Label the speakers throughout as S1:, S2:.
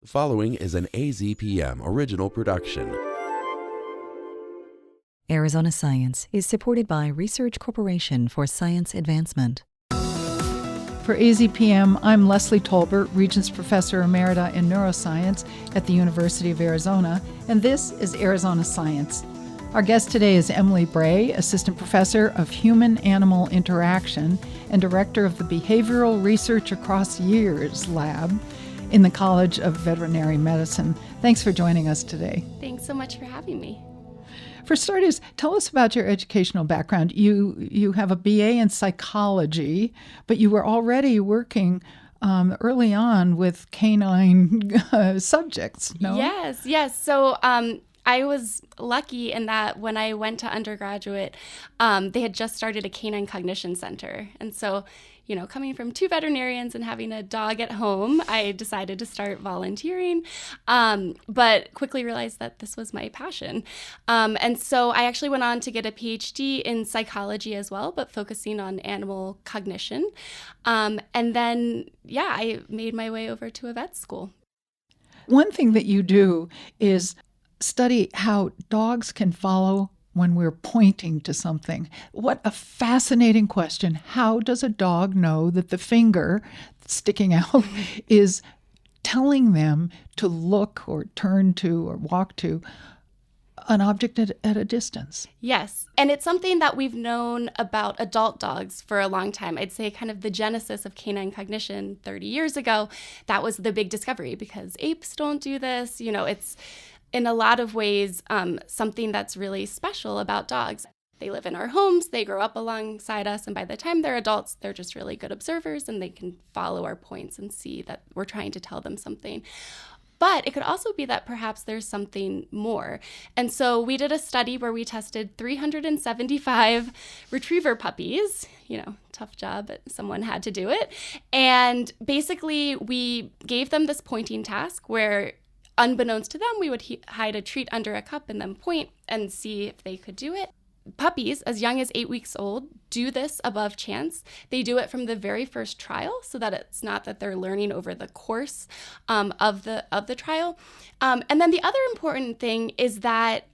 S1: The following is an AZPM original production.
S2: Arizona Science is supported by Research Corporation for Science Advancement.
S3: For AZPM, I'm Leslie Tolbert, Regents Professor Emerita in Neuroscience at the University of Arizona, and this is Arizona Science. Our guest today is Emily Bray, Assistant Professor of Human-Animal Interaction and Director of the Behavioral Research Across Years Lab in the College of Veterinary Medicine. Thanks for joining us today.
S4: Thanks so much for having me.
S3: For starters, tell us about your educational background. You have a BA in psychology, but you were already working early on with canine subjects, no?
S4: Yes. So I was lucky in that when I went to undergraduate, they had just started a canine cognition center. And so, coming from two veterinarians and having a dog at home, I decided to start volunteering, but quickly realized that this was my passion. And so I actually went on to get a PhD in psychology as well, but focusing on animal cognition. And then, I made my way over to a vet school.
S3: One thing that you do is study how dogs can follow when we're pointing to something. What a fascinating question. How does a dog know that the finger sticking out is telling them to look or turn to or walk to an object at a distance?
S4: Yes. And it's something that we've known about adult dogs for a long time. I'd say kind of the genesis of canine cognition 30 years ago, that was the big discovery because apes don't do this. It's in a lot of ways something that's really special about dogs. They live in our homes, they grow up alongside us, and by the time they're adults, they're just really good observers and they can follow our points and see that we're trying to tell them something. But it could also be that perhaps there's something more. And so we did a study where we tested 375 retriever puppies. Tough job, but someone had to do it. And basically, we gave them this pointing task where, unbeknownst to them, we would hide a treat under a cup and then point and see if they could do it. Puppies as young as 8 weeks old do this above chance. They do it from the very first trial so that it's not that they're learning over the course of the trial. And then the other important thing is that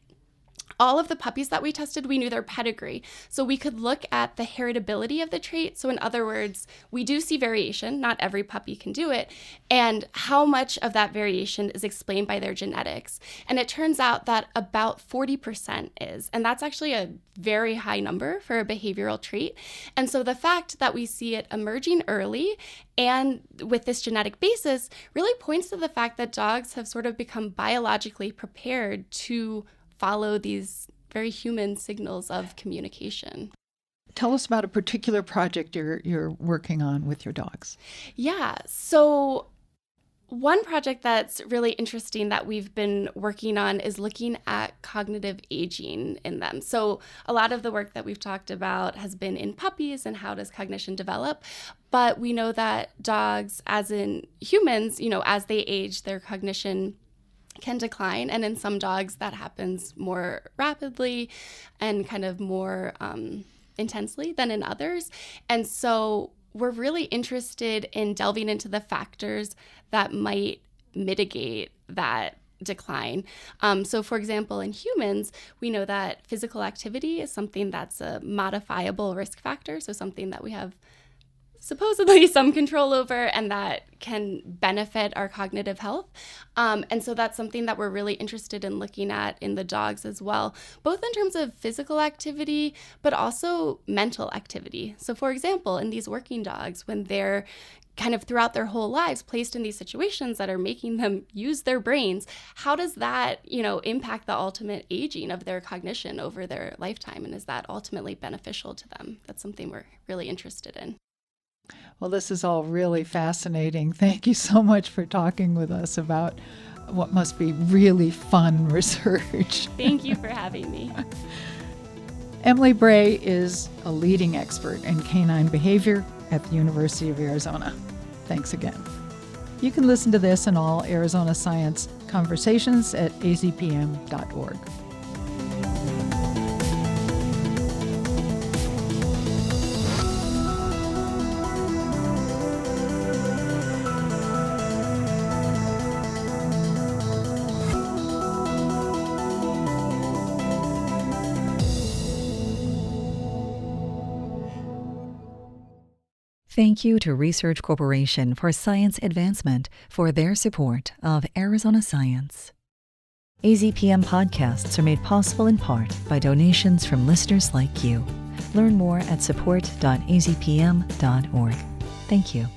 S4: all of the puppies that we tested, we knew their pedigree. So we could look at the heritability of the trait. So in other words, we do see variation. Not every puppy can do it. And how much of that variation is explained by their genetics. And it turns out that about 40% is. And that's actually a very high number for a behavioral trait. And so the fact that we see it emerging early and with this genetic basis really points to the fact that dogs have sort of become biologically prepared to follow these very human signals of communication.
S3: Tell us about a particular project you're working on with your dogs.
S4: Yeah, so one project that's really interesting that we've been working on is looking at cognitive aging in them. So a lot of the work that we've talked about has been in puppies and how does cognition develop. But we know that dogs, as in humans, as they age, their cognition can decline, and in some dogs that happens more rapidly and kind of more intensely than in others. And so we're really interested in delving into the factors that might mitigate that decline. So for example, in humans, we know that physical activity is something that's a modifiable risk factor, so something that we have supposedly some control over and that can benefit our cognitive health. And so that's something that we're really interested in looking at in the dogs as well, both in terms of physical activity, but also mental activity. So for example, in these working dogs, when they're kind of throughout their whole lives placed in these situations that are making them use their brains, how does that, impact the ultimate aging of their cognition over their lifetime? And is that ultimately beneficial to them? That's something we're really interested in.
S3: Well, this is all really fascinating. Thank you so much for talking with us about what must be really fun research.
S4: Thank you for having me.
S3: Emily Bray is a leading expert in canine behavior at the University of Arizona. Thanks again. You can listen to this and all Arizona Science conversations at azpm.org.
S2: Thank you to Research Corporation for Science Advancement for their support of Arizona Science. AZPM podcasts are made possible in part by donations from listeners like you. Learn more at support.azpm.org. Thank you.